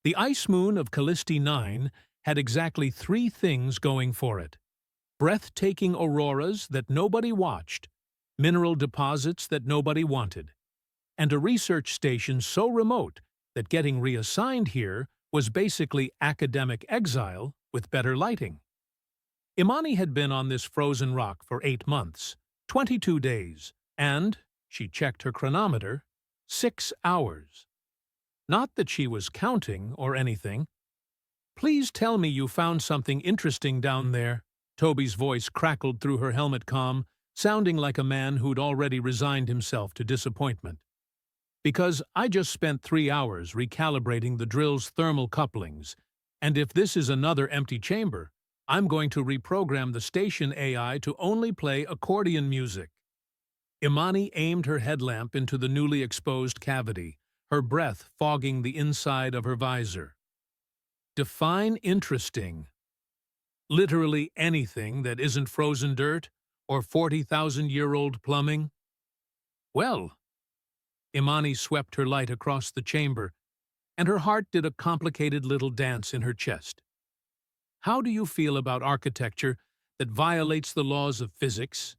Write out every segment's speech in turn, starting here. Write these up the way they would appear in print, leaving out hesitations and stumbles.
The ice moon of Callisti 9 had exactly three things going for it: breathtaking auroras that nobody watched, mineral deposits that nobody wanted, and a research station so remote that getting reassigned here was basically academic exile with better lighting. Imani had been on this frozen rock for 8 months, 22 days, and, she checked her chronometer, 6 hours. Not that she was counting or anything. "Please tell me you found something interesting down there." Toby's voice crackled through her helmet comm, sounding like a man who'd already resigned himself to disappointment. "Because I just spent 3 hours recalibrating the drill's thermal couplings, and if this is another empty chamber, I'm going to reprogram the station AI to only play accordion music." Imani aimed her headlamp into the newly exposed cavity, her breath fogging the inside of her visor. "Define interesting." "Literally anything that isn't frozen dirt or 40,000-year-old plumbing?" "Well." Imani swept her light across the chamber, and her heart did a complicated little dance in her chest. "How do you feel about architecture that violates the laws of physics?"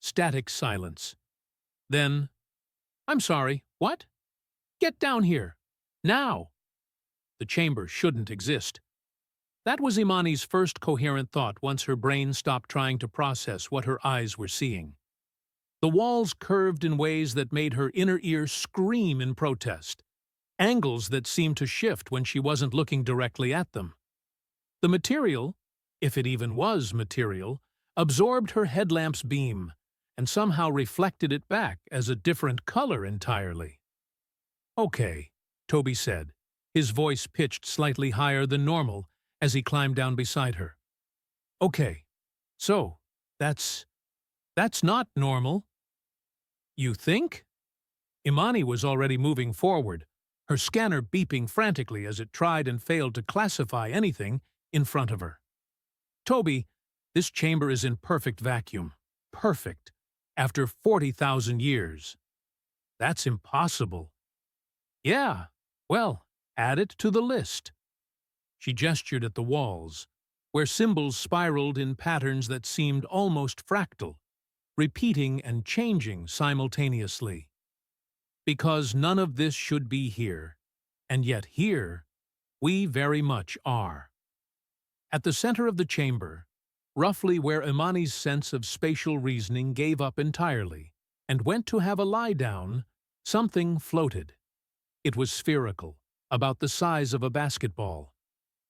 Static silence. Then, "I'm sorry, what? Get down here. Now." The chamber shouldn't exist. That was Imani's first coherent thought once her brain stopped trying to process what her eyes were seeing. The walls curved in ways that made her inner ear scream in protest, angles that seemed to shift when she wasn't looking directly at them. The material, if it even was material, absorbed her headlamp's beam and somehow reflected it back as a different color entirely. "Okay," Toby said, his voice pitched slightly higher than normal as he climbed down beside her. "Okay, so that's not normal." "You think?" Imani was already moving forward, her scanner beeping frantically as it tried and failed to classify anything in front of her. "Toby, this chamber is in perfect vacuum. Perfect. After 40,000 years. That's impossible." "Yeah, well, add it to the list." She gestured at the walls, where symbols spiraled in patterns that seemed almost fractal, repeating and changing simultaneously. "Because none of this should be here, and yet here we very much are." At the center of the chamber, roughly where Imani's sense of spatial reasoning gave up entirely and went to have a lie down, something floated. It was spherical, about the size of a basketball,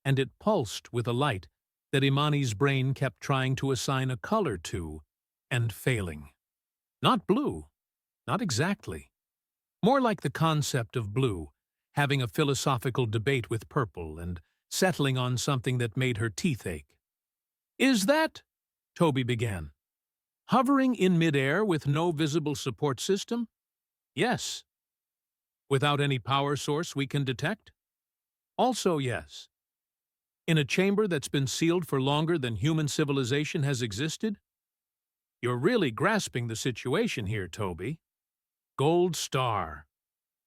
and it pulsed with a light that Imani's brain kept trying to assign a color to, and failing. Not blue, not exactly. More like the concept of blue, having a philosophical debate with purple and settling on something that made her teeth ache. "Is that," Toby began, "hovering in midair with no visible support system?" "Yes." "Without any power source we can detect?" "Also yes." "In a chamber that's been sealed for longer than human civilization has existed?" "You're really grasping the situation here, Toby." "Gold star."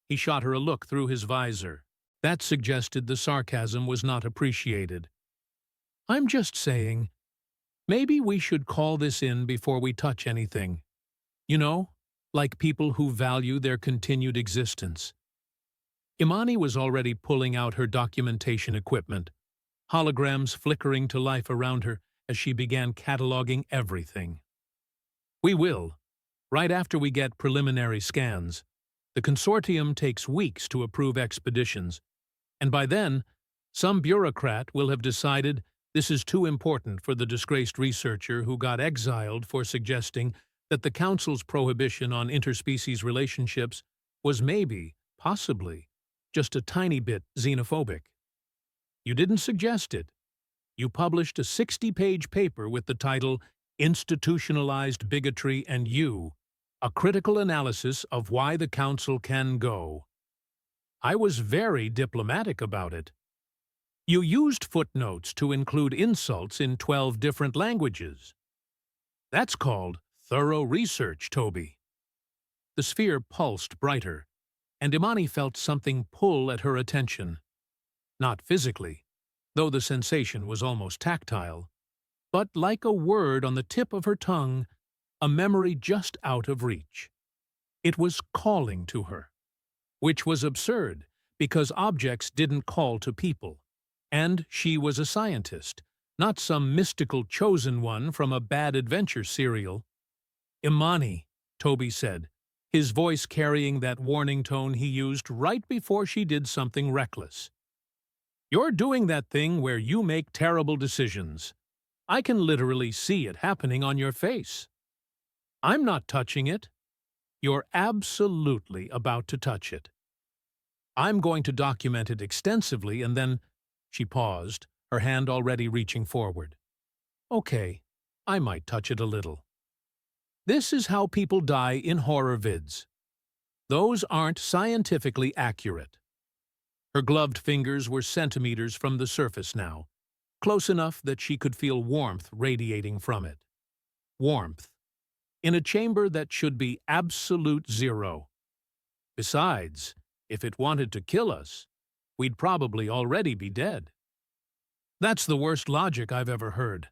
He shot her a look through his visor. That suggested the sarcasm was not appreciated. "I'm just saying, maybe we should call this in before we touch anything. You know, like people who value their continued existence." Imani was already pulling out her documentation equipment, holograms flickering to life around her as she began cataloging everything. "We will, right after we get preliminary scans. The consortium takes weeks to approve expeditions, and by then, some bureaucrat will have decided this is too important for the disgraced researcher who got exiled for suggesting that the Council's prohibition on interspecies relationships was maybe, possibly, just a tiny bit xenophobic. You didn't suggest it. You published a 60-page paper with the title Institutionalized Bigotry and You, a critical analysis of why the Council can go. I was very diplomatic about it. You used footnotes to include insults in 12 different languages. That's called thorough research, Toby." The sphere pulsed brighter, and Imani felt something pull at her attention. Not physically, though the sensation was almost tactile, but like a word on the tip of her tongue, a memory just out of reach. It was calling to her, which was absurd, because objects didn't call to people, and she was a scientist, not some mystical chosen one from a bad adventure serial. "Imani," Toby said, his voice carrying that warning tone he used right before she did something reckless. "You're doing that thing where you make terrible decisions. I can literally see it happening on your face. I'm not touching it. You're absolutely about to touch it. I'm going to document it extensively and then—" She paused, her hand already reaching forward. "Okay, I might touch it a little. This is how people die in horror vids. Those aren't scientifically accurate." Her gloved fingers were centimeters from the surface now, close enough that she could feel warmth radiating from it. Warmth. In a chamber that should be absolute zero. Besides, if it wanted to kill us, we'd probably already be dead. That's the worst logic I've ever heard.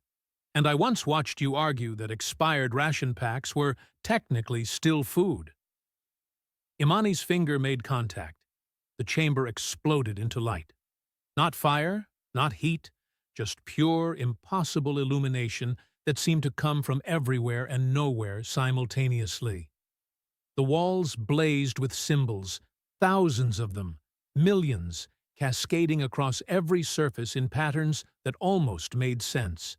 And I once watched you argue that expired ration packs were technically still food. Imani's finger made contact. The chamber exploded into light. Not fire, not heat, just pure, impossible illumination that seemed to come from everywhere and nowhere simultaneously. The walls blazed with symbols, thousands of them, millions, cascading across every surface in patterns that almost made sense.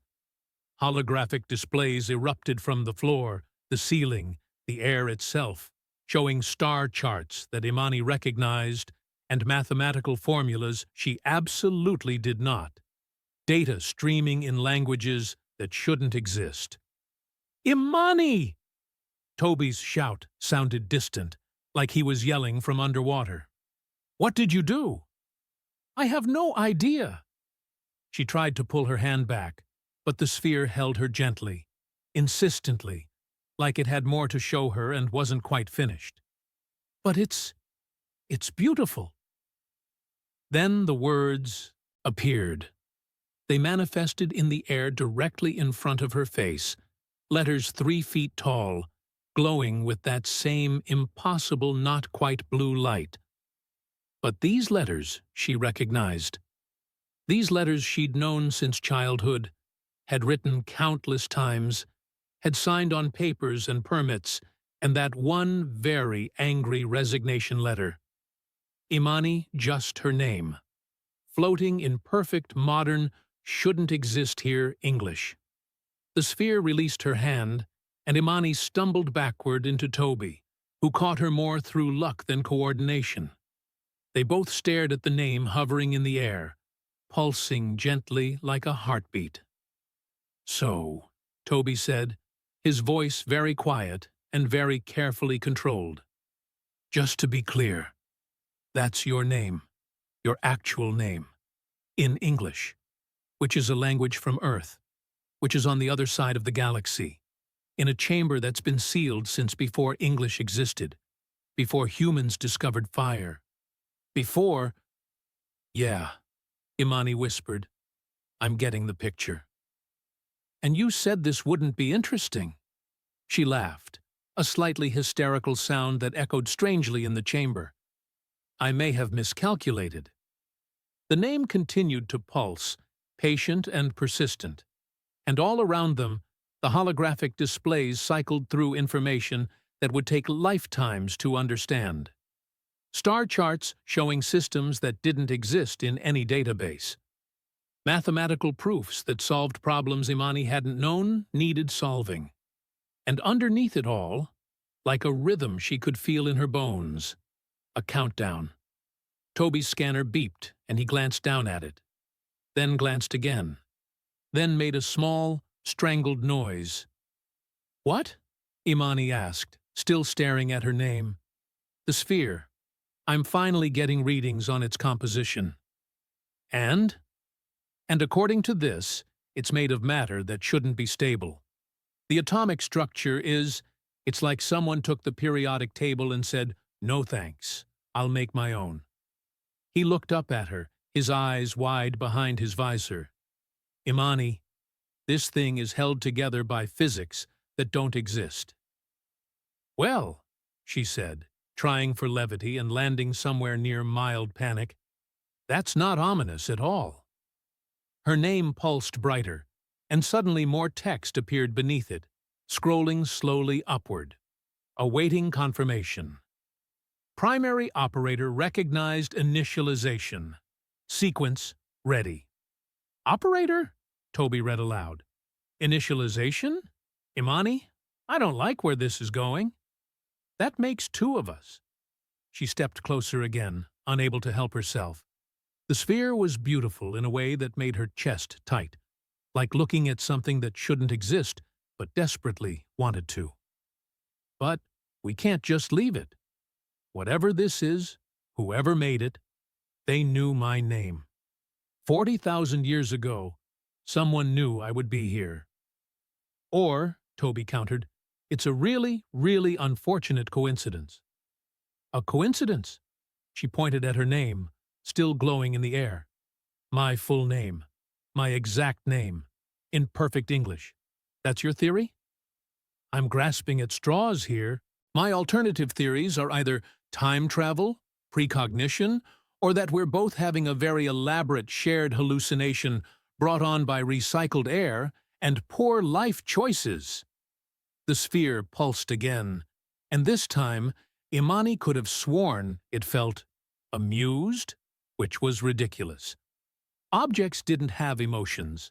Holographic displays erupted from the floor, the ceiling, the air itself, showing star charts that Imani recognized and mathematical formulas she absolutely did not. Data streaming in languages that shouldn't exist. "Imani!" Toby's shout sounded distant, like he was yelling from underwater. "What did you do?" "I have no idea." She tried to pull her hand back, but the sphere held her gently, insistently, like it had more to show her and wasn't quite finished. "But it's beautiful." Then the words appeared. They manifested in the air directly in front of her face, letters 3 feet tall, glowing with that same impossible not quite blue light. But these letters she recognized. These letters she'd known since childhood, had written countless times, had signed on papers and permits, and that one very angry resignation letter. Imani, just her name. Floating in perfect modern, shouldn't-exist-here English. The sphere released her hand, and Imani stumbled backward into Toby, who caught her more through luck than coordination. They both stared at the name hovering in the air, pulsing gently like a heartbeat. "So," Toby said, his voice very quiet and very carefully controlled. "Just to be clear, that's your name, your actual name, in English, which is a language from Earth, which is on the other side of the galaxy, in a chamber that's been sealed since before English existed, before humans discovered fire, before—" "Yeah," Imani whispered. "I'm getting the picture." "And you said this wouldn't be interesting." She laughed, a slightly hysterical sound that echoed strangely in the chamber. "I may have miscalculated." The name continued to pulse, patient and persistent, and all around them, the holographic displays cycled through information that would take lifetimes to understand. Star charts showing systems that didn't exist in any database. Mathematical proofs that solved problems Imani hadn't known needed solving. And underneath it all, like a rhythm she could feel in her bones, a countdown. Toby's scanner beeped, and he glanced down at it. Then glanced again. Then made a small, strangled noise. "What?" Imani asked, still staring at her name. "The sphere. I'm finally getting readings on its composition." "And?" "And according to this, it's made of matter that shouldn't be stable. The atomic structure it's like someone took the periodic table and said, 'No thanks, I'll make my own.'" He looked up at her, his eyes wide behind his visor. Imani, this thing is held together by physics that don't exist. Well, she said, trying for levity and landing somewhere near mild panic, that's not ominous at all. Her name pulsed brighter, and suddenly more text appeared beneath it, scrolling slowly upward, awaiting confirmation. Primary operator recognized initialization. Sequence ready. Operator? Toby read aloud. Initialization? Imani? I don't like where this is going. That makes two of us. She stepped closer again, unable to help herself. The sphere was beautiful in a way that made her chest tight, like looking at something that shouldn't exist but desperately wanted to. But we can't just leave it. Whatever this is, whoever made it, they knew my name. 40,000 years ago, someone knew I would be here. Or, Toby countered, it's a really, really unfortunate coincidence. A coincidence? She pointed at her name, still glowing in the air. My full name. My exact name. In perfect English. That's your theory? I'm grasping at straws here. My alternative theories are either time travel, precognition, or that we're both having a very elaborate shared hallucination brought on by recycled air and poor life choices. The sphere pulsed again, and this time Imani could have sworn it felt amused, which was ridiculous. Objects didn't have emotions,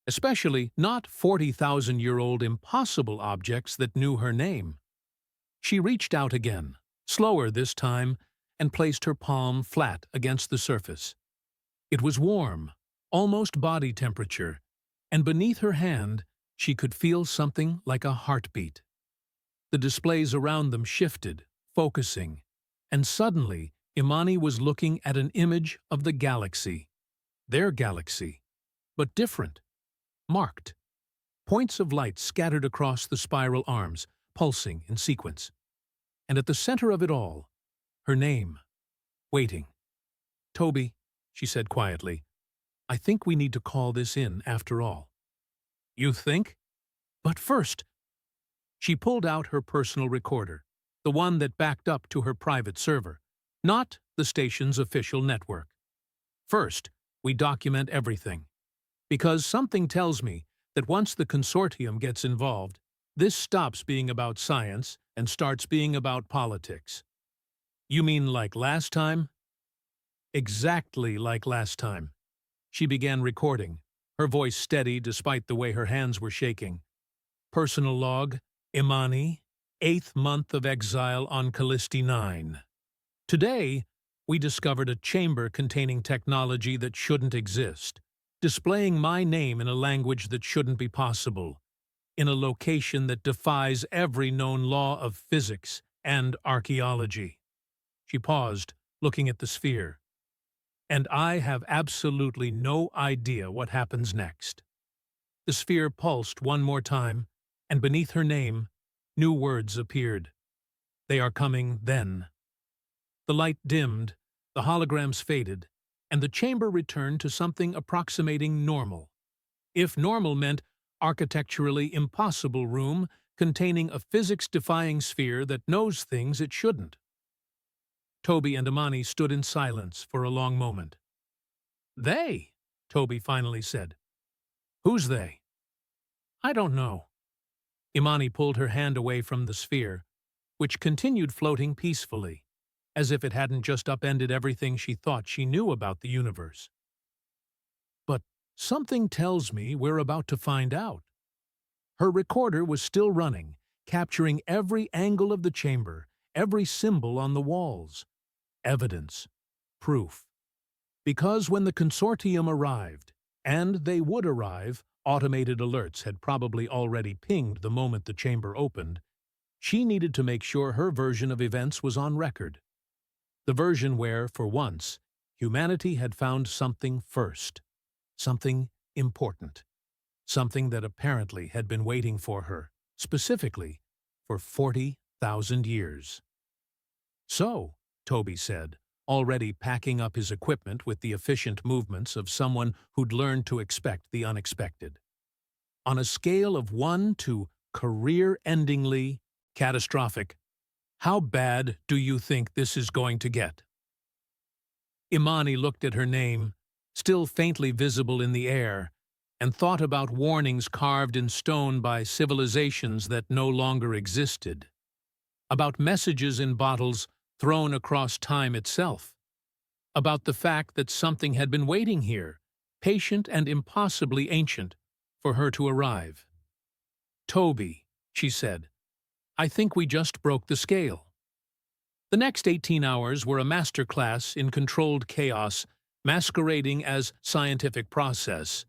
especially not 40,000-year-old impossible objects that knew her name. She reached out again, slower this time, and placed her palm flat against the surface. It was warm, almost body temperature, and beneath her hand she could feel something like a heartbeat. The displays around them shifted, focusing, and suddenly Imani was looking at an image of the galaxy. Their galaxy, but different, marked. Points of light scattered across the spiral arms, pulsing in sequence. And at the center of it all, her name, waiting. Toby, she said quietly, I think we need to call this in after all. You think? But first, she pulled out her personal recorder, the one that backed up to her private server, not the station's official network. First, we document everything. Because something tells me that once the consortium gets involved, this stops being about science and starts being about politics. You mean like last time? Exactly like last time. She began recording, her voice steady despite the way her hands were shaking. Personal log, Imani, 8th month of exile on Callisti 9. Today, we discovered a chamber containing technology that shouldn't exist, displaying my name in a language that shouldn't be possible, in a location that defies every known law of physics and archaeology. She paused, looking at the sphere. And I have absolutely no idea what happens next. The sphere pulsed one more time, and beneath her name, new words appeared. They are coming then. The light dimmed, the holograms faded, and the chamber returned to something approximating normal. If normal meant architecturally impossible room containing a physics-defying sphere that knows things it shouldn't. Toby and Imani stood in silence for a long moment. They, Toby finally said. Who's they? I don't know. Imani pulled her hand away from the sphere, which continued floating peacefully, as if it hadn't just upended everything she thought she knew about the universe. But something tells me we're about to find out. Her recorder was still running, capturing every angle of the chamber, every symbol on the walls. Evidence. Proof. Because when the consortium arrived, and they would arrive, automated alerts had probably already pinged the moment the chamber opened, she needed to make sure her version of events was on record. The version where, for once, humanity had found something first. Something important. Something that apparently had been waiting for her, specifically, for 40,000 years. So, Toby said, already packing up his equipment with the efficient movements of someone who'd learned to expect the unexpected. On a scale of 1 to career-endingly catastrophic, how bad do you think this is going to get? Imani looked at her name, still faintly visible in the air, and thought about warnings carved in stone by civilizations that no longer existed, about messages in bottles thrown across time itself, about the fact that something had been waiting here, patient and impossibly ancient, for her to arrive. "Toby," she said, "I think we just broke the scale." The next 18 hours were a masterclass in controlled chaos, masquerading as scientific process.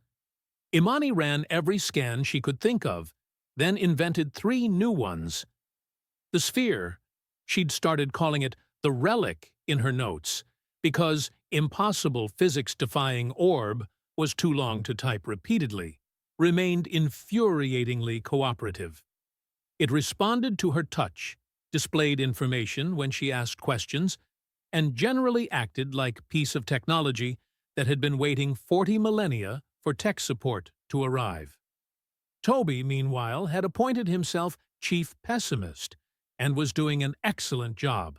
Imani ran every scan she could think of, then invented 3 new ones. The sphere, she'd started calling it the Relic in her notes, because impossible physics-defying orb was too long to type repeatedly, remained infuriatingly cooperative. It responded to her touch, displayed information when she asked questions, and generally acted like piece of technology that had been waiting 40 millennia for tech support to arrive. Toby, meanwhile, had appointed himself chief pessimist and was doing an excellent job.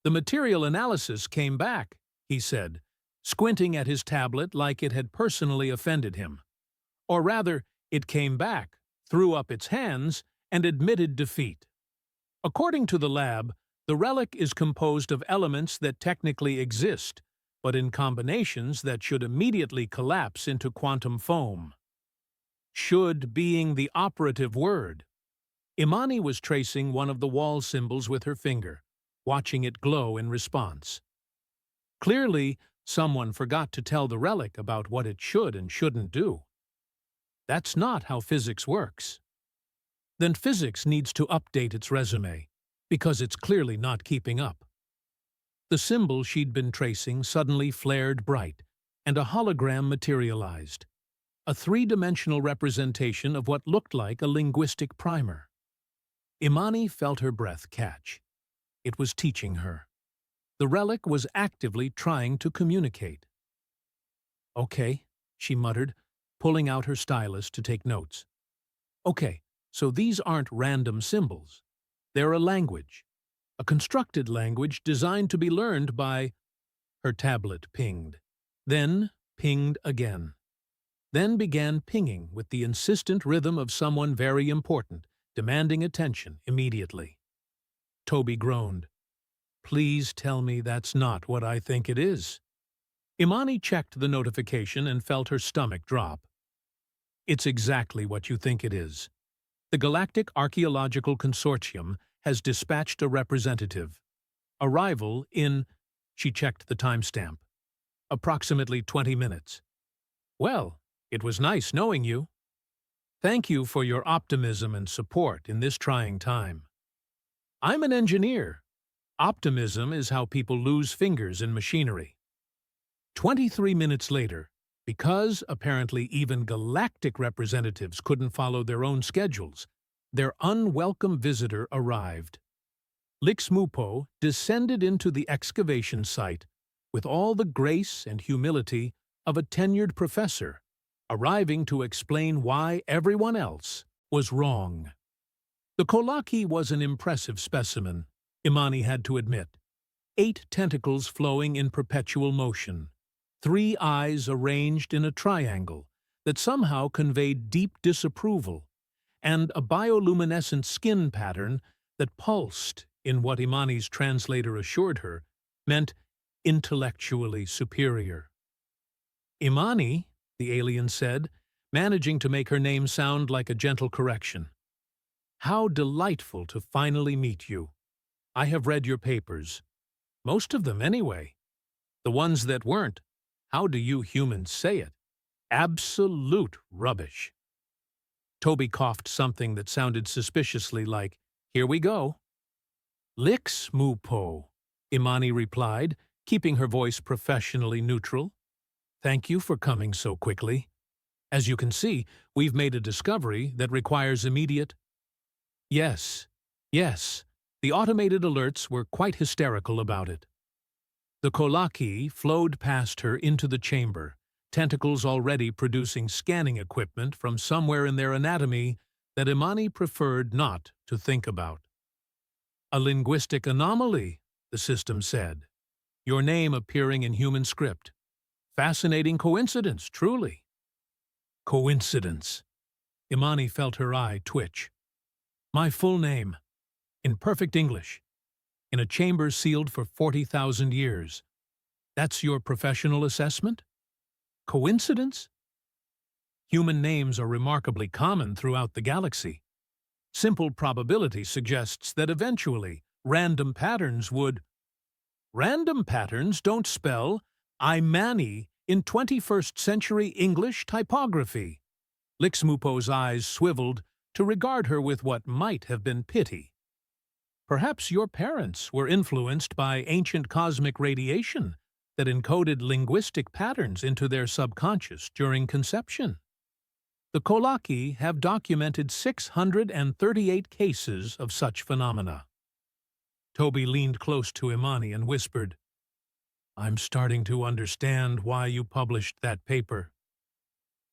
"The material analysis came back," he said, squinting at his tablet like it had personally offended him. Or rather, it came back, threw up its hands, and admitted defeat. According to the lab, the relic is composed of elements that technically exist, but in combinations that should immediately collapse into quantum foam. Should being the operative word. Imani was tracing one of the wall symbols with her finger, watching it glow in response. Clearly, someone forgot to tell the relic about what it should and shouldn't do. That's not how physics works. Then physics needs to update its resume, because it's clearly not keeping up. The symbol she'd been tracing suddenly flared bright, and a hologram materialized. A 3-dimensional representation of what looked like a linguistic primer. Imani felt her breath catch. It was teaching her. The relic was actively trying to communicate. "Okay," she muttered, pulling out her stylus to take notes. "Okay, so these aren't random symbols. They're a language. A constructed language designed to be learned by—" Her tablet pinged. Then pinged again. Then began pinging with the insistent rhythm of someone very important, demanding attention immediately. Toby groaned. "Please tell me that's not what I think it is." Imani checked the notification and felt her stomach drop. "It's exactly what you think it is. The Galactic Archaeological Consortium has dispatched a representative. Arrival in—" she checked the timestamp. "Approximately 20 minutes. Well, it was nice knowing you. Thank you for your optimism and support in this trying time. I'm an engineer. Optimism is how people lose fingers in machinery." 23 minutes later, because apparently even galactic representatives couldn't follow their own schedules, their unwelcome visitor arrived. Lixmupo descended into the excavation site with all the grace and humility of a tenured professor, arriving to explain why everyone else was wrong. The Kolaki was an impressive specimen, Imani had to admit. 8 tentacles flowing in perpetual motion, 3 eyes arranged in a triangle that somehow conveyed deep disapproval, and a bioluminescent skin pattern that pulsed in what Imani's translator assured her meant intellectually superior. "Imani," the alien said, managing to make her name sound like a gentle correction. "How delightful to finally meet you. I have read your papers. Most of them, anyway. The ones that weren't, how do you humans say it? Absolute rubbish." Toby coughed something that sounded suspiciously like, "Here we go." "Lixmupo," Imani replied, keeping her voice professionally neutral. "Thank you for coming so quickly. As you can see, we've made a discovery that requires immediate—" Yes, the automated alerts were quite hysterical about it. The Kolaki flowed past her into the chamber, tentacles already producing scanning equipment from somewhere in their anatomy that Imani preferred not to think about. A linguistic anomaly, the system said. Your name appearing in human script. Fascinating coincidence, truly. Coincidence. Imani felt her eye twitch. My full name, in perfect English, in a chamber sealed for 40,000 years. That's your professional assessment? Coincidence? Human names are remarkably common throughout the galaxy. Simple probability suggests that eventually random patterns would... Random patterns don't spell Imani in 21st century English typography. Lixmupo's eyes swiveled to regard her with what might have been pity. Perhaps your parents were influenced by ancient cosmic radiation that encoded linguistic patterns into their subconscious during conception. The Kolaki have documented 638 cases of such phenomena. Toby leaned close to Imani and whispered, I'm starting to understand why you published that paper.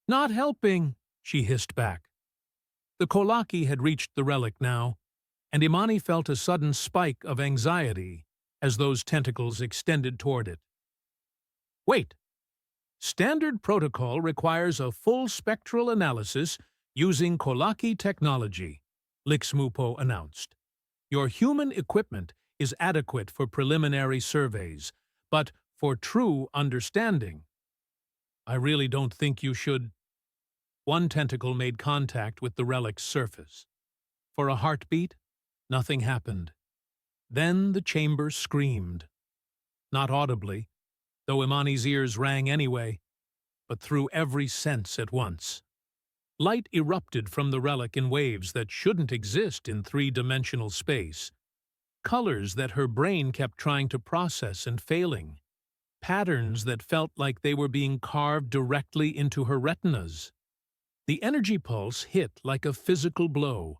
Not helping, she hissed back. The Kolaki had reached the relic now, and Imani felt a sudden spike of anxiety as those tentacles extended toward it. Wait! Standard protocol requires a full spectral analysis using Kolaki technology, Lixmupo announced. Your human equipment is adequate for preliminary surveys, but for true understanding, I really don't think you should. One tentacle made contact with the relic's surface. For a heartbeat, nothing happened. Then the chamber screamed. Not audibly, though Imani's ears rang anyway, but through every sense at once. Light erupted from the relic in waves that shouldn't exist in three-dimensional space. Colors that her brain kept trying to process and failing. Patterns that felt like they were being carved directly into her retinas. The energy pulse hit like a physical blow,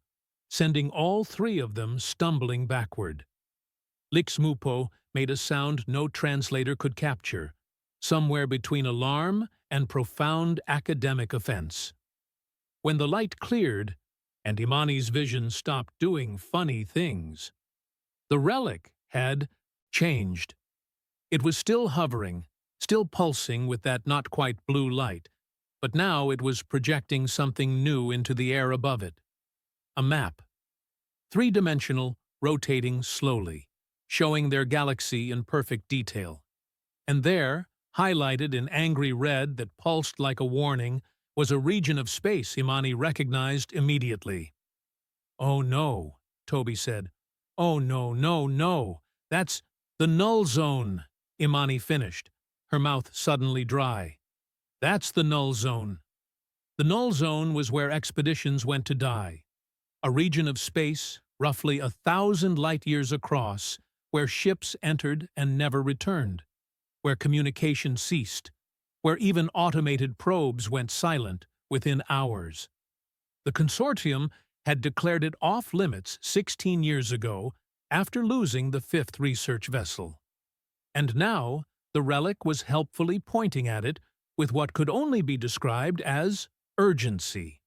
sending all three of them stumbling backward. Lixmupo made a sound no translator could capture, somewhere between alarm and profound academic offense. When the light cleared, and Imani's vision stopped doing funny things, the relic had changed. It was still hovering, still pulsing with that not-quite-blue light, but now it was projecting something new into the air above it. A map. Three-dimensional, rotating slowly, showing their galaxy in perfect detail. And there, highlighted in angry red that pulsed like a warning, was a region of space Imani recognized immediately. Oh no, Toby said. Oh no, no, no. That's the null zone, Imani finished, her mouth suddenly dry. That's the null zone. The null zone was where expeditions went to die. A region of space, roughly 1,000 light-years across, where ships entered and never returned, where communication ceased, where even automated probes went silent within hours. The consortium had declared it off-limits 16 years ago after losing the 5th research vessel. And now the relic was helpfully pointing at it with what could only be described as urgency.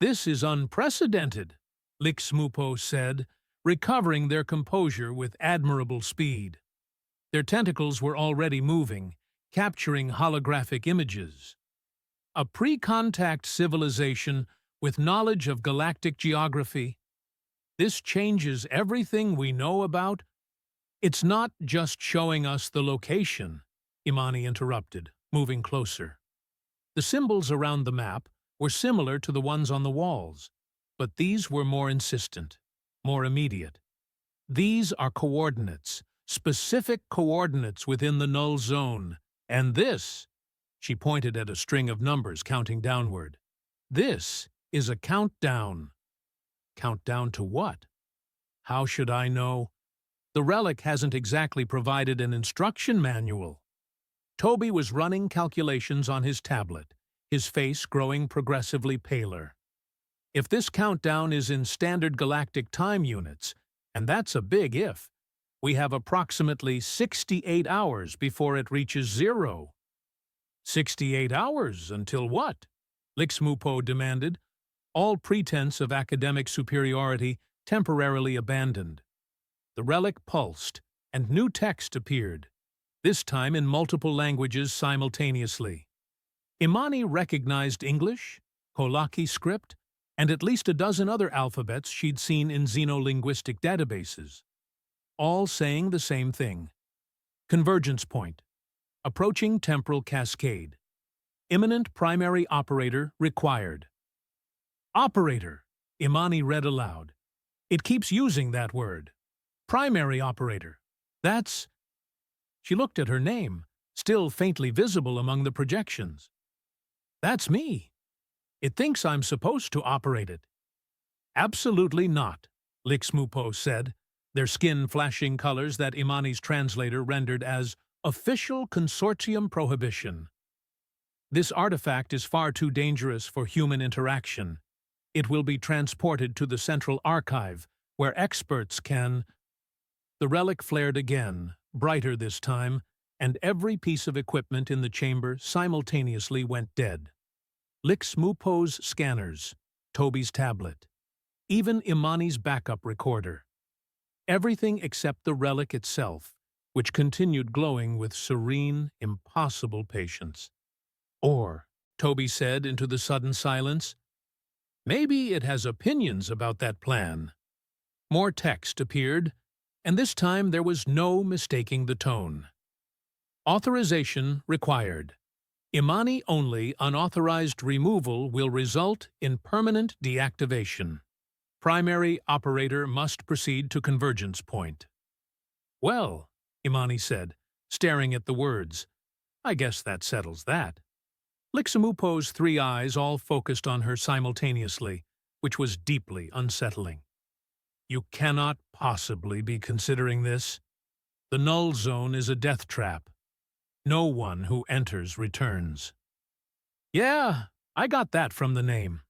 This is unprecedented, Lixmupo said, recovering their composure with admirable speed. Their tentacles were already moving, capturing holographic images. A pre-contact civilization with knowledge of galactic geography. This changes everything we know about. It's not just showing us the location, Imani interrupted, moving closer. The symbols around the map were similar to the ones on the walls, but these were more insistent, more immediate. These are coordinates, specific coordinates within the null zone, and this, she pointed at a string of numbers counting downward, this is a countdown. Countdown to what? How should I know? The relic hasn't exactly provided an instruction manual. Toby was running calculations on his tablet, his face growing progressively paler. If this countdown is in standard galactic time units, and that's a big if, We have approximately 68 hours before it reaches zero. 68 hours until what? Lixmupo demanded, all pretense of academic superiority temporarily abandoned. The relic pulsed, and new text appeared, this time in multiple languages simultaneously. Imani recognized English, Kolaki script, and at least a dozen other alphabets she'd seen in xenolinguistic databases, all saying the same thing. Convergence point. Approaching temporal cascade. Imminent primary operator required. Operator, Imani read aloud. It keeps using that word. Primary operator. That's... She looked at her name, still faintly visible among the projections. That's me. It thinks I'm supposed to operate it. Absolutely not, Lixmupo said, their skin flashing colors that Imani's translator rendered as official consortium prohibition. This artifact is far too dangerous for human interaction. It will be transported to the central archive, where experts can... The relic flared again, brighter this time, and every piece of equipment in the chamber simultaneously went dead. Lixmupo's scanners, Toby's tablet, even Imani's backup recorder. Everything except the relic itself, which continued glowing with serene, impossible patience. Or, Toby said into the sudden silence, maybe it has opinions about that plan. More text appeared, and this time there was no mistaking the tone. Authorization required. Imani only unauthorized removal will result in permanent deactivation. Primary operator must proceed to convergence point. Well, Imani said, staring at the words, I guess that settles that. Lixmupo's three eyes all focused on her simultaneously, which was deeply unsettling. You cannot possibly be considering this. The null zone is a death trap. No one who enters returns. Yeah, I got that from the name.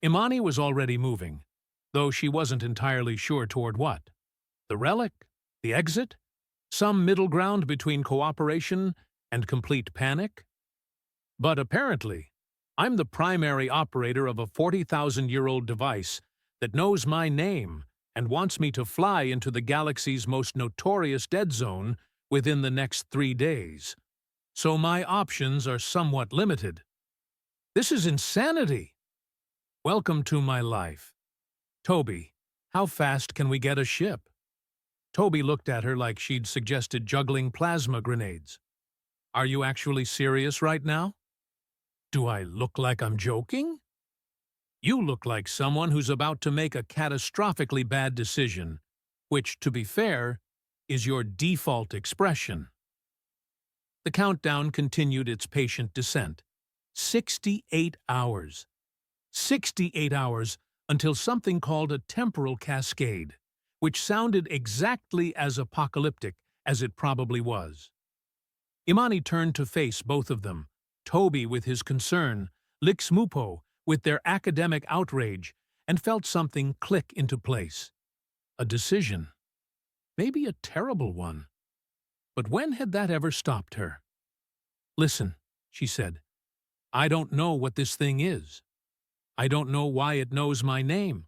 Imani was already moving, though she wasn't entirely sure toward what. The relic? The exit? Some middle ground between cooperation and complete panic? But apparently, I'm the primary operator of a 40,000-year-old device that knows my name and wants me to fly into the galaxy's most notorious dead zone within the next 3 days. So my options are somewhat limited. This is insanity. Welcome to my life. Toby, how fast can we get a ship? Toby looked at her like she'd suggested juggling plasma grenades. Are you actually serious right now? Do I look like I'm joking? You look like someone who's about to make a catastrophically bad decision, which, to be fair, is your default expression. The countdown continued its patient descent. 68 hours. 68 hours until something called a temporal cascade, which sounded exactly as apocalyptic as it probably was. Imani turned to face both of them, Toby with his concern, Lixmupo with their academic outrage, and felt something click into place. A decision. Maybe a terrible one. But when had that ever stopped her? Listen, she said. I don't know what this thing is. I don't know why it knows my name,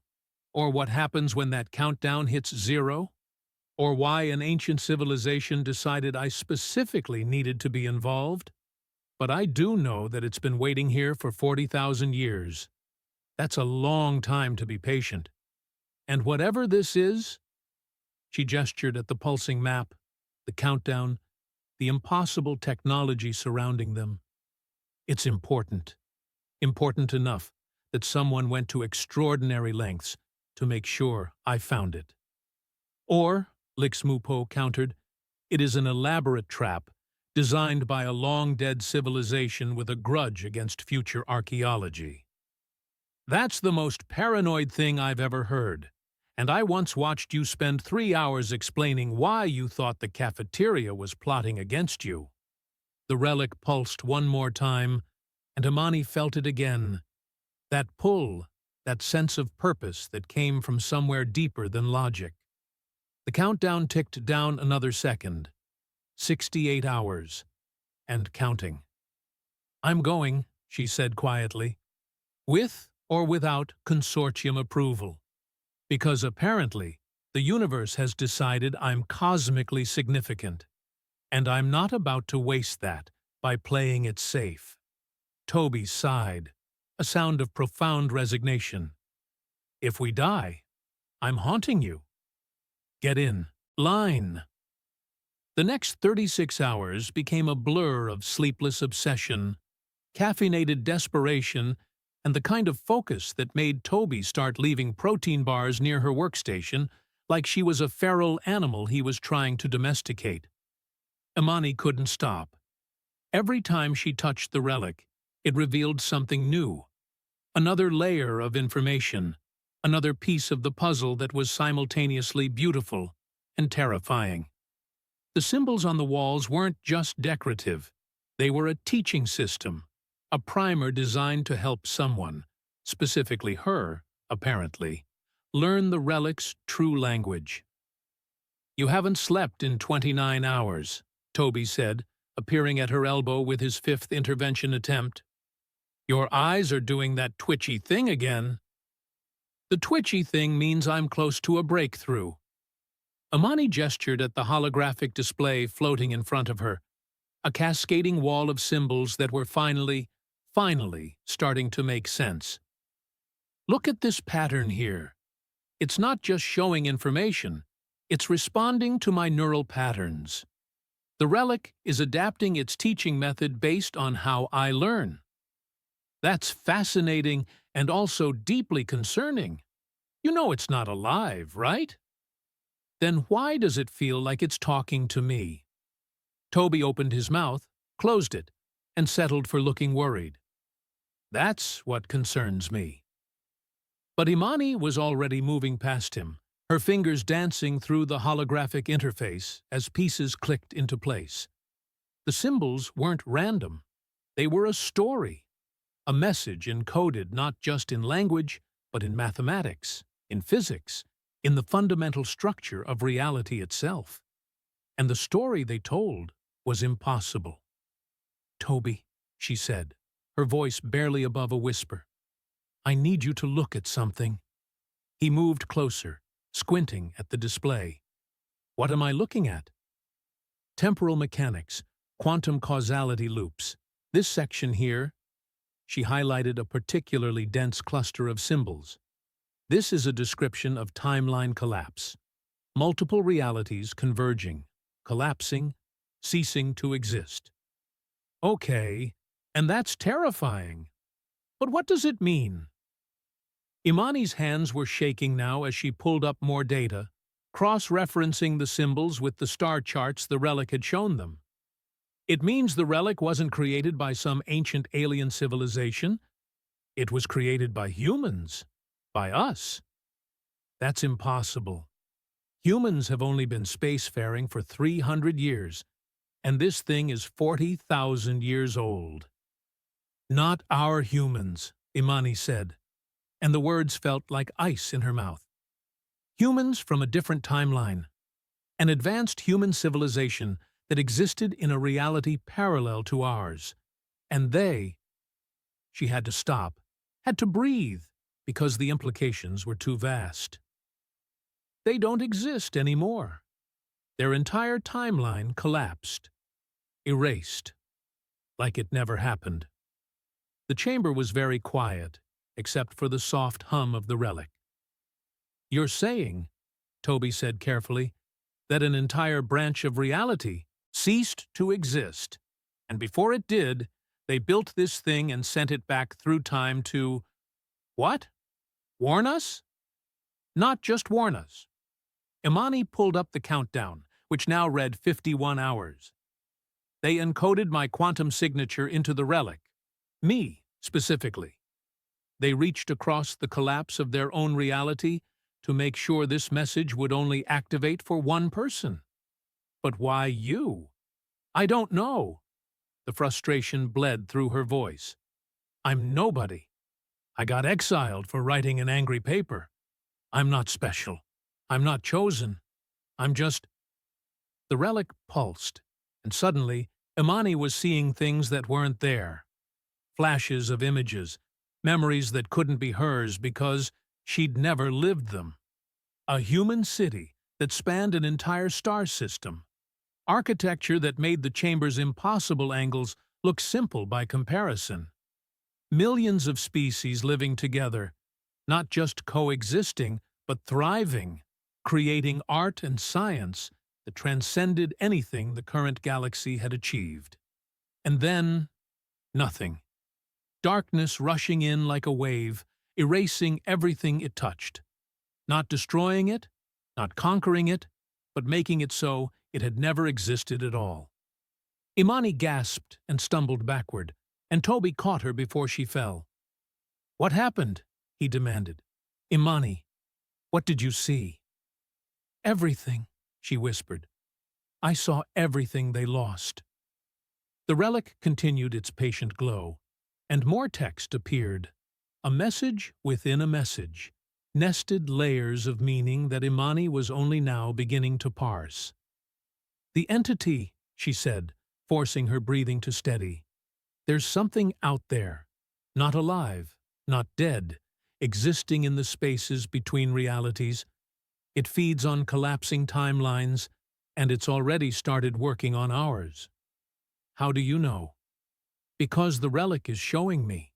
or what happens when that countdown hits zero, or why an ancient civilization decided I specifically needed to be involved. But I do know that it's been waiting here for 40,000 years. That's a long time to be patient. And whatever this is, she gestured at the pulsing map, the countdown, the impossible technology surrounding them. It's important. Important enough that someone went to extraordinary lengths to make sure I found it. Or, Lixmupo countered, it is an elaborate trap designed by a long-dead civilization with a grudge against future archaeology. That's the most paranoid thing I've ever heard, and I once watched you spend 3 hours explaining why you thought the cafeteria was plotting against you. The relic pulsed one more time, and Imani felt it again. That pull, that sense of purpose that came from somewhere deeper than logic. The countdown ticked down another second. 68 hours. And counting. "I'm going," she said quietly. "With or without consortium approval. Because apparently, the universe has decided I'm cosmically significant. And I'm not about to waste that by playing it safe." Toby sighed, a sound of profound resignation. "If we die, I'm haunting you. Get in line." The next 36 hours became a blur of sleepless obsession, caffeinated desperation, and the kind of focus that made Toby start leaving protein bars near her workstation like she was a feral animal he was trying to domesticate. Imani couldn't stop. Every time she touched the relic, it revealed something new. Another layer of information, another piece of the puzzle that was simultaneously beautiful and terrifying. The symbols on the walls weren't just decorative. They were a teaching system, a primer designed to help someone, specifically her, apparently, learn the relic's true language. "You haven't slept in 29 hours, Toby said, appearing at her elbow with his fifth intervention attempt. "Your eyes are doing that twitchy thing again." "The twitchy thing means I'm close to a breakthrough." Imani gestured at the holographic display floating in front of her, a cascading wall of symbols that were finally starting to make sense. "Look at this pattern here. It's not just showing information, it's responding to my neural patterns. The relic is adapting its teaching method based on how I learn." "That's fascinating and also deeply concerning. You know it's not alive, right?" "Then why does it feel like it's talking to me?" Toby opened his mouth, closed it, and settled for looking worried. "That's what concerns me." But Imani was already moving past him, her fingers dancing through the holographic interface as pieces clicked into place. The symbols weren't random. They were a story, a message encoded not just in language, but in mathematics, in physics, in the fundamental structure of reality itself. And the story they told was impossible. "Toby," she said, her voice barely above a whisper, "I need you to look at something." He moved closer, squinting at the display. "What am I looking at?" "Temporal mechanics, quantum causality loops. This section here," she highlighted a particularly dense cluster of symbols. "This is a description of timeline collapse. Multiple realities converging, collapsing, ceasing to exist." "Okay, and that's terrifying. But what does it mean?" Imani's hands were shaking now as she pulled up more data, cross-referencing the symbols with the star charts the relic had shown them. "It means the relic wasn't created by some ancient alien civilization. It was created by humans. By us." "That's impossible. Humans have only been spacefaring for 300 years, and this thing is 40,000 years old." "Not our humans," Imani said, and the words felt like ice in her mouth. "Humans from a different timeline. An advanced human civilization that existed in a reality parallel to ours. And they—" She had to stop, had to breathe, because the implications were too vast. "They don't exist anymore. Their entire timeline collapsed. Erased. Like it never happened." The chamber was very quiet, except for the soft hum of the relic. "You're saying," Toby said carefully, "that an entire branch of reality ceased to exist, and before it did, they built this thing and sent it back through time to— what? Warn us?" "Not just warn us." Imani pulled up the countdown, which now read 51 hours. "They encoded my quantum signature into the relic. Me, specifically. They reached across the collapse of their own reality to make sure this message would only activate for one person. But why you?" "I don't know." The frustration bled through her voice. "I'm nobody. I got exiled for writing an angry paper. I'm not special. I'm not chosen. I'm just—" The relic pulsed, and suddenly Imani was seeing things that weren't there. Flashes of images, memories that couldn't be hers because she'd never lived them. A human city that spanned an entire star system. Architecture that made the chamber's impossible angles look simple by comparison. Millions of species living together, not just coexisting, but thriving, creating art and science that transcended anything the current galaxy had achieved. And then, nothing. Darkness rushing in like a wave, erasing everything it touched. Not destroying it, not conquering it, but making it so it had never existed at all. Imani gasped and stumbled backward, and Toby caught her before she fell. "What happened?" he demanded. "Imani, what did you see?" "Everything," she whispered. "I saw everything they lost." The relic continued its patient glow, and more text appeared. A message within a message, nested layers of meaning that Imani was only now beginning to parse. "The entity," she said, forcing her breathing to steady. "There's something out there, not alive, not dead, existing in the spaces between realities. It feeds on collapsing timelines, and it's already started working on ours." "How do you know?" "Because the relic is showing me."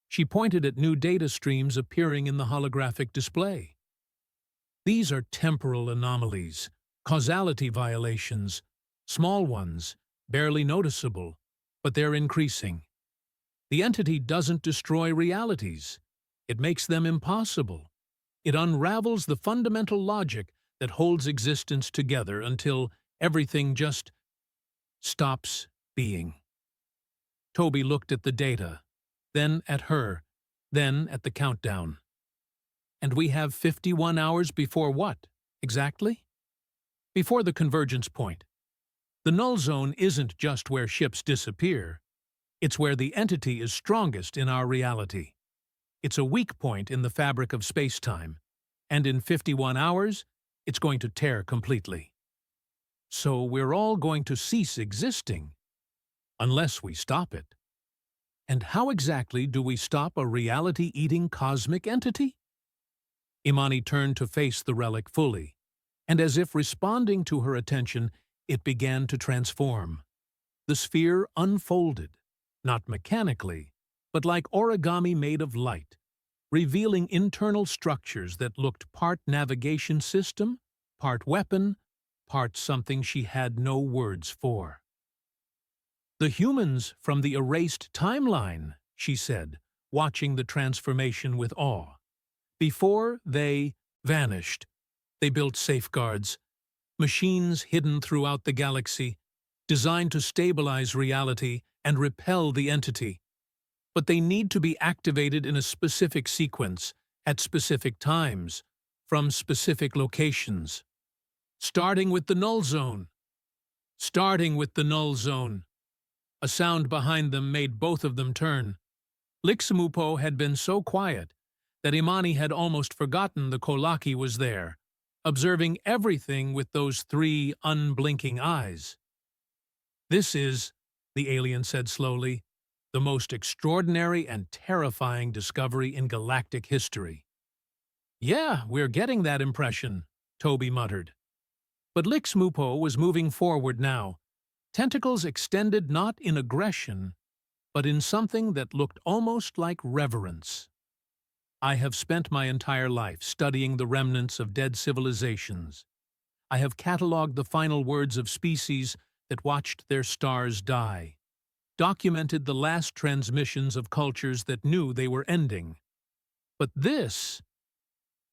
She pointed at new data streams appearing in the holographic display. "These are temporal anomalies, causality violations, small ones, barely noticeable, but they're increasing. The entity doesn't destroy realities. It makes them impossible. It unravels the fundamental logic that holds existence together until everything just stops being." Toby looked at the data, then at her, then at the countdown. "And we have 51 hours before what, exactly?" "Before the convergence point. The null zone isn't just where ships disappear. It's where the entity is strongest in our reality. It's a weak point in the fabric of space-time, and in 51 hours, it's going to tear completely. So we're all going to cease existing, unless we stop it. And how exactly do we stop a reality-eating cosmic entity?" Imani turned to face the relic fully, and as if responding to her attention, it began to transform. The sphere unfolded, not mechanically, but like origami made of light, revealing internal structures that looked part navigation system, part weapon, part something she had no words for. "The humans from the erased timeline," she said, watching the transformation with awe. "Before they vanished, they built safeguards, machines hidden throughout the galaxy, designed to stabilize reality and repel the entity. But they need to be activated in a specific sequence, at specific times, from specific locations. Starting with the null zone. Starting with the null zone." A sound behind them made both of them turn. Lixmupo had been so quiet that Imani had almost forgotten the Kolaki was there, observing everything with those 3 unblinking eyes. "This is," the alien said slowly, "the most extraordinary and terrifying discovery in galactic history." "Yeah, we're getting that impression," Toby muttered. But Lixmupo was moving forward now, tentacles extended not in aggression, but in something that looked almost like reverence. "I have spent my entire life studying the remnants of dead civilizations. I have catalogued the final words of species that watched their stars die, documented the last transmissions of cultures that knew they were ending. But this—"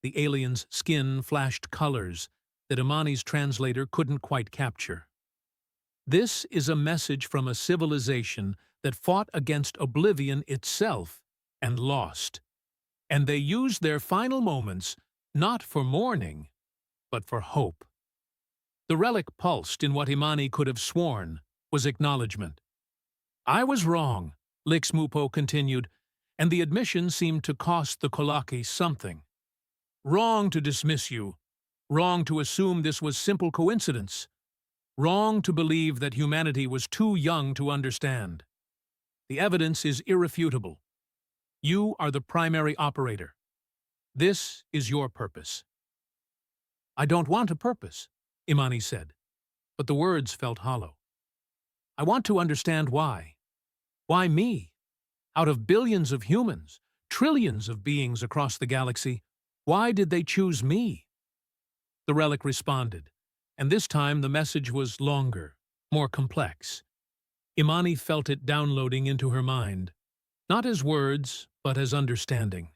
The alien's skin flashed colors that Imani's translator couldn't quite capture. "This is a message from a civilization that fought against oblivion itself and lost. And they used their final moments not for mourning, but for hope." The relic pulsed in what Imani could have sworn was acknowledgement. "I was wrong," Lixmupo continued, and the admission seemed to cost the Kolaki something. "Wrong to dismiss you, Wrong to assume this was simple coincidence. Wrong to believe that humanity was too young to understand. The evidence is irrefutable. You are the primary operator. This is your purpose. I don't want a purpose, Imani said, but the words felt hollow. I want to understand why. Why me? Out of billions of humans, trillions of beings across the galaxy, why did they choose me? The relic responded, and this time the message was longer, more complex. Imani felt it downloading into her mind, not as words, but as understanding.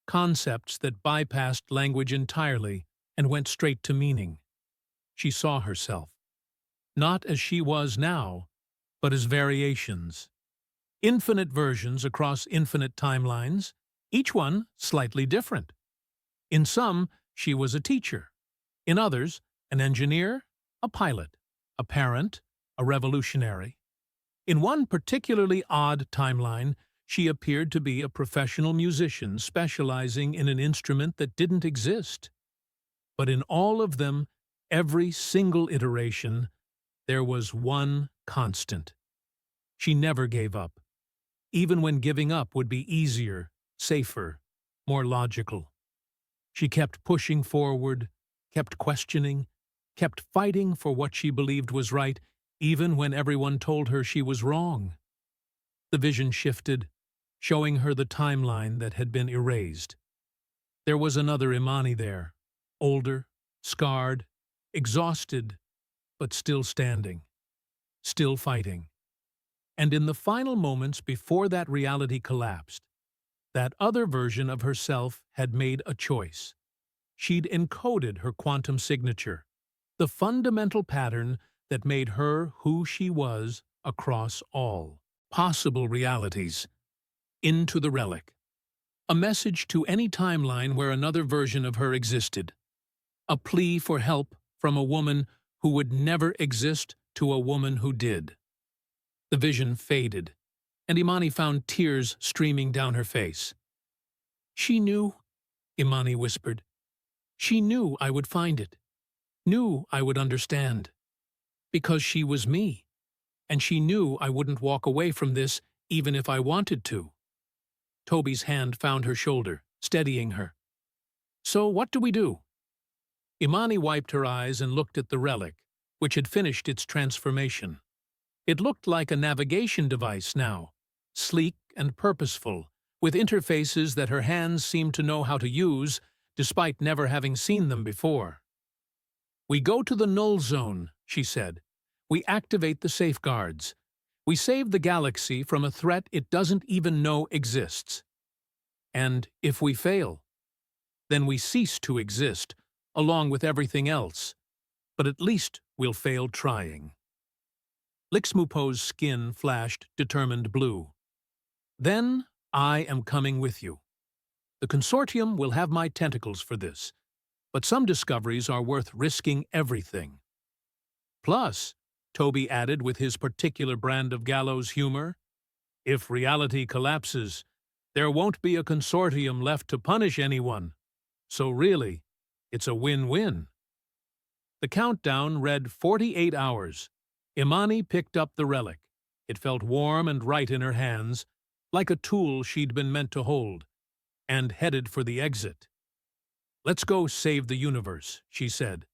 Concepts that bypassed language entirely and went straight to meaning. She saw herself, not as she was now, but as variations. Infinite versions across infinite timelines, each one slightly different. In some, she was a teacher. In others, an engineer, a pilot, a parent, a revolutionary. In one particularly odd timeline, she appeared to be a professional musician specializing in an instrument that didn't exist. But in all of them, every single iteration, there was one constant. She never gave up, even when giving up would be easier, safer, more logical. She kept pushing forward, kept questioning, kept fighting for what she believed was right, even when everyone told her she was wrong. The vision shifted, showing her the timeline that had been erased. There was another Imani there, older, scarred, exhausted, but still standing, still fighting. And in the final moments before that reality collapsed, that other version of herself had made a choice. She'd encoded her quantum signature, the fundamental pattern that made her who she was across all possible realities, into the relic. A message to any timeline where another version of her existed. A plea for help from a woman who would never exist to a woman who did. The vision faded, and Imani found tears streaming down her face. She knew, Imani whispered. She knew I would find it, knew I would understand. Because she was me, and she knew I wouldn't walk away from this even if I wanted to. Toby's hand found her shoulder, steadying her. So what do we do? Imani wiped her eyes and looked at the relic, which had finished its transformation. It looked like a navigation device now, sleek and purposeful, with interfaces that her hands seemed to know how to use, despite never having seen them before. We go to the null zone, she said. We activate the safeguards. We save the galaxy from a threat it doesn't even know exists. And if we fail, then we cease to exist, along with everything else. But at least we'll fail trying. Lixmupo's skin flashed determined blue. Then I am coming with you. The consortium will have my tentacles for this, but some discoveries are worth risking everything. Plus, Toby added with his particular brand of gallows humor, if reality collapses, there won't be a consortium left to punish anyone. So really, it's a win-win. The countdown read 48 hours. Imani picked up the relic. It felt warm and right in her hands, like a tool she'd been meant to hold, and headed for the exit. Let's go save the universe, she said.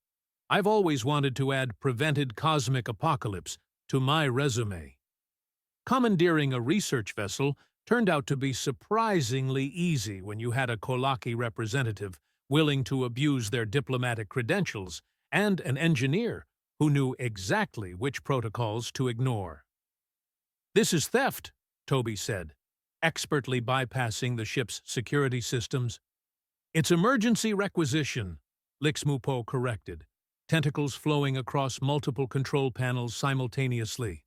I've always wanted to add prevented cosmic apocalypse to my resume. Commandeering a research vessel turned out to be surprisingly easy when you had a Kolaki representative willing to abuse their diplomatic credentials and an engineer who knew exactly which protocols to ignore. This is theft, Toby said, expertly bypassing the ship's security systems. It's emergency requisition, Lixmupo corrected, tentacles flowing across multiple control panels simultaneously.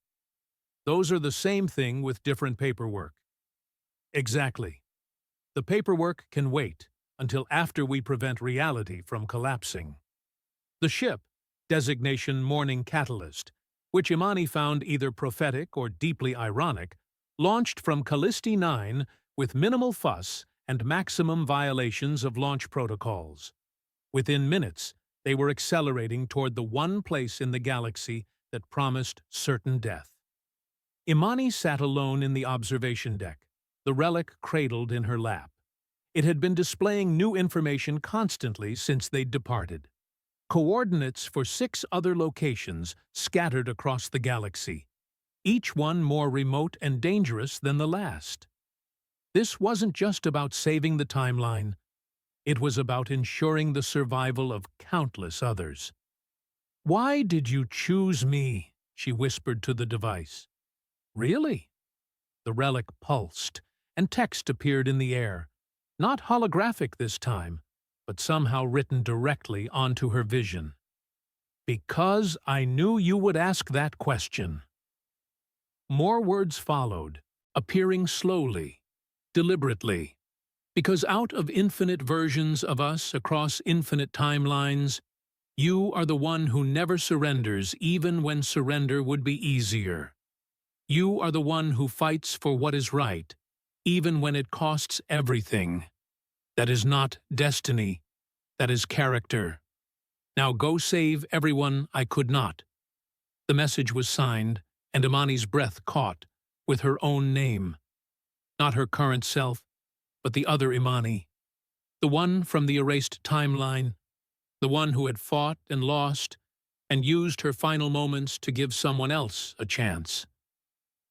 Those are the same thing with different paperwork. Exactly. The paperwork can wait until after we prevent reality from collapsing. The ship, designation Morning Catalyst, which Imani found either prophetic or deeply ironic, launched from Callisti 9 with minimal fuss and maximum violations of launch protocols. Within minutes, They were accelerating toward the one place in the galaxy that promised certain death. Imani sat alone in the observation deck, the relic cradled in her lap. It had been displaying new information constantly since they'd departed. Coordinates for 6 other locations scattered across the galaxy, each one more remote and dangerous than the last. This wasn't just about saving the timeline. It was about ensuring the survival of countless others. "Why did you choose me?" she whispered to the device. "Really?" The relic pulsed, and text appeared in the air. Not holographic this time, but somehow written directly onto her vision. "Because I knew you would ask that question." More words followed, appearing slowly, deliberately. "Because out of infinite versions of us across infinite timelines, you are the one who never surrenders even when surrender would be easier. You are the one who fights for what is right, even when it costs everything. That is not destiny, that is character. Now go save everyone I could not." The message was signed, and Imani's breath caught, with her own name. Not her current self, but the other Imani. The one from the erased timeline. The one who had fought and lost, and used her final moments to give someone else a chance.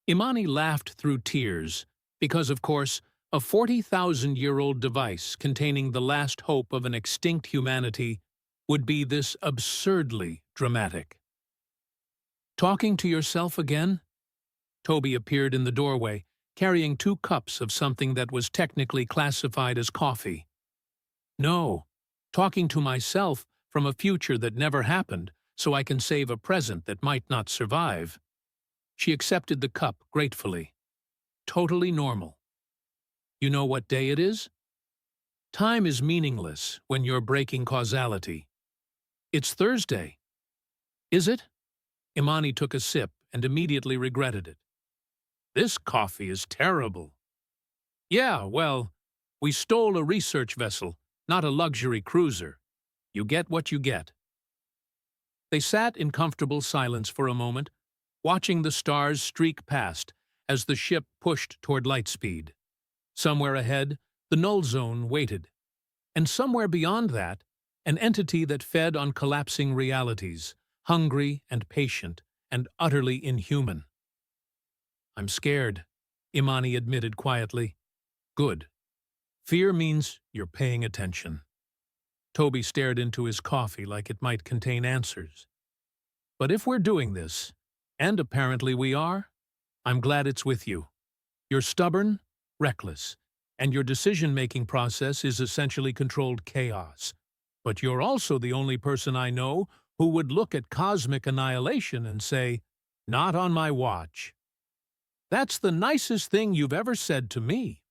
Imani laughed through tears, because, of course, a 40,000-year-old device containing the last hope of an extinct humanity would be this absurdly dramatic. "Talking to yourself again?" Toby appeared in the doorway, carrying 2 cups of something that was technically classified as coffee. "No, talking to myself from a future that never happened, so I can save a present that might not survive." She accepted the cup gratefully. Totally normal. "You know what day it is?" "Time is meaningless when you're breaking causality." "It's Thursday." "Is it?" Imani took a sip and immediately regretted it. "This coffee is terrible." "Yeah, well, we stole a research vessel, not a luxury cruiser. You get what you get." They sat in comfortable silence for a moment, watching the stars streak past as the ship pushed toward light speed. Somewhere ahead, the null zone waited. And somewhere beyond that, an entity that fed on collapsing realities, hungry and patient and utterly inhuman. "I'm scared," Imani admitted quietly. "Good. Fear means you're paying attention." Toby stared into his coffee like it might contain answers. "But if we're doing this, and apparently we are, I'm glad it's with you. You're stubborn, reckless, and your decision-making process is essentially controlled chaos. But you're also the only person I know who would look at cosmic annihilation and say, 'Not on my watch.' That's the nicest thing you've ever said to me."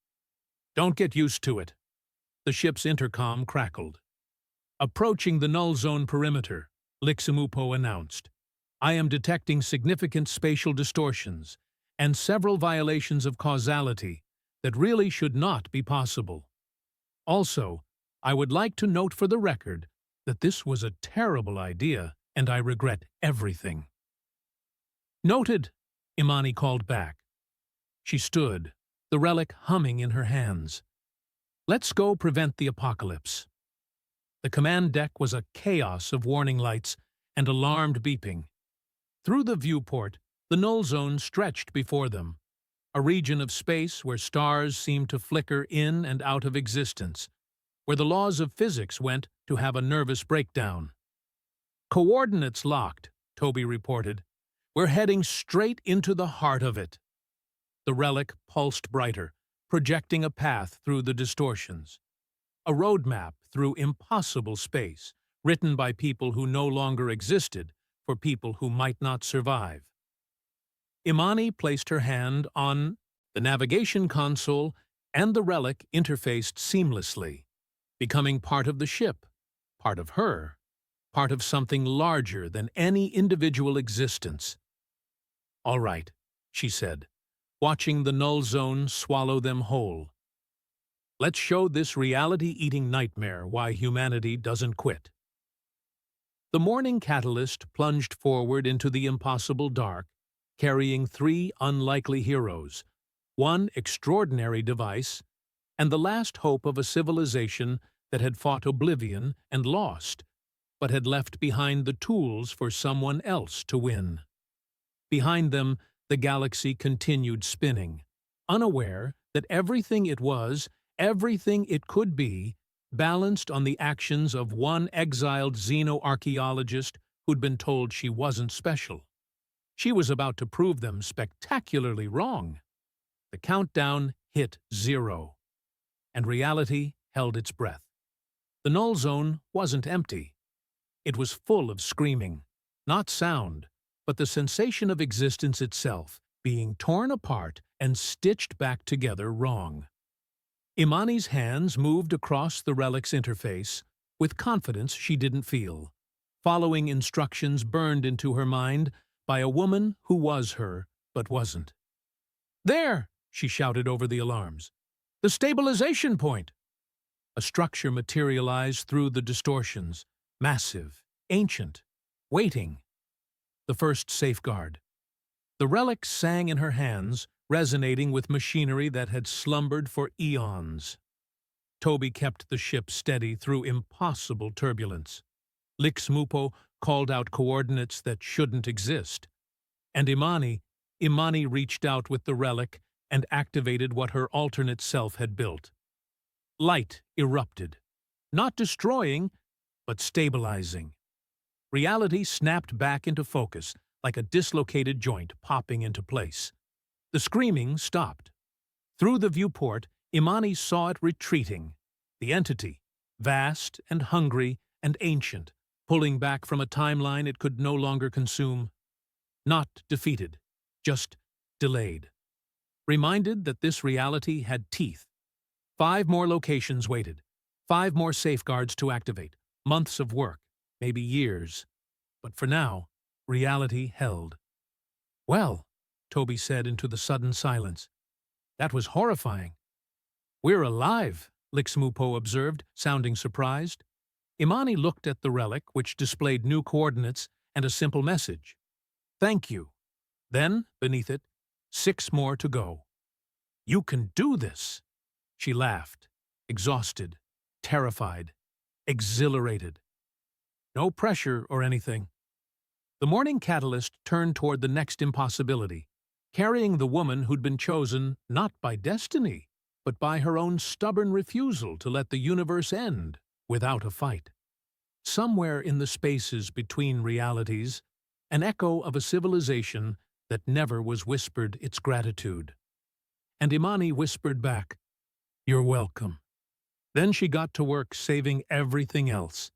"Don't get used to it." The ship's intercom crackled. "Approaching the null zone perimeter," Liximupo announced. "I am detecting significant spatial distortions and several violations of causality that really should not be possible. Also, I would like to note for the record that this was a terrible idea and I regret everything." "Noted," Imani called back. She stood, the relic humming in her hands. "Let's go prevent the apocalypse." The command deck was a chaos of warning lights and alarmed beeping. Through the viewport, the null zone stretched before them, a region of space where stars seemed to flicker in and out of existence, where the laws of physics went to have a nervous breakdown. "Coordinates locked," Toby reported. "We're heading straight into the heart of it." The relic pulsed brighter, projecting a path through the distortions. A roadmap through impossible space, written by people who no longer existed for people who might not survive. Imani placed her hand on the navigation console, and the relic interfaced seamlessly, becoming part of the ship, part of her, part of something larger than any individual existence. "All right," she said, watching the null zone swallow them whole. "Let's show this reality-eating nightmare why humanity doesn't quit." The morning catalyst plunged forward into the impossible dark, carrying three unlikely heroes, one extraordinary device, and the last hope of a civilization that had fought oblivion and lost, but had left behind the tools for someone else to win. Behind them, the galaxy continued spinning, unaware that everything it was, everything it could be, balanced on the actions of one exiled xenoarchaeologist who'd been told she wasn't special. She was about to prove them spectacularly wrong. The countdown hit 0, and reality held its breath. The null zone wasn't empty. It was full of screaming, not sound, but the sensation of existence itself being torn apart and stitched back together wrong. Imani's hands moved across the Relic's interface with confidence she didn't feel, following instructions burned into her mind by a woman who was her but wasn't. "There!" she shouted over the alarms. "The stabilization point!" A structure materialized through the distortions, massive, ancient, waiting. The first safeguard. The relic sang in her hands, resonating with machinery that had slumbered for eons. Toby kept the ship steady through impossible turbulence. Lixmupo called out coordinates that shouldn't exist. And Imani reached out with the relic and activated what her alternate self had built. Light erupted, not destroying, but stabilizing. Reality snapped back into focus, like a dislocated joint popping into place. The screaming stopped. Through the viewport, Imani saw it retreating, the entity, vast and hungry and ancient, pulling back from a timeline it could no longer consume. Not defeated, just delayed. Reminded that this reality had teeth. 5 more locations waited, 5 more safeguards to activate, months of work, maybe years. But for now, reality held. "Well," Toby said into the sudden silence. "That was horrifying." "We're alive," Lixmupo observed, sounding surprised. Imani looked at the relic, which displayed new coordinates and a simple message. "Thank you." Then, beneath it, 6 more to go. "You can do this!" She laughed, exhausted, terrified, exhilarated. No pressure or anything. The morning catalyst turned toward the next impossibility, carrying the woman who'd been chosen not by destiny, but by her own stubborn refusal to let the universe end without a fight. Somewhere in the spaces between realities, an echo of a civilization that never was whispered its gratitude. And Imani whispered back, "You're welcome." Then she got to work saving everything else.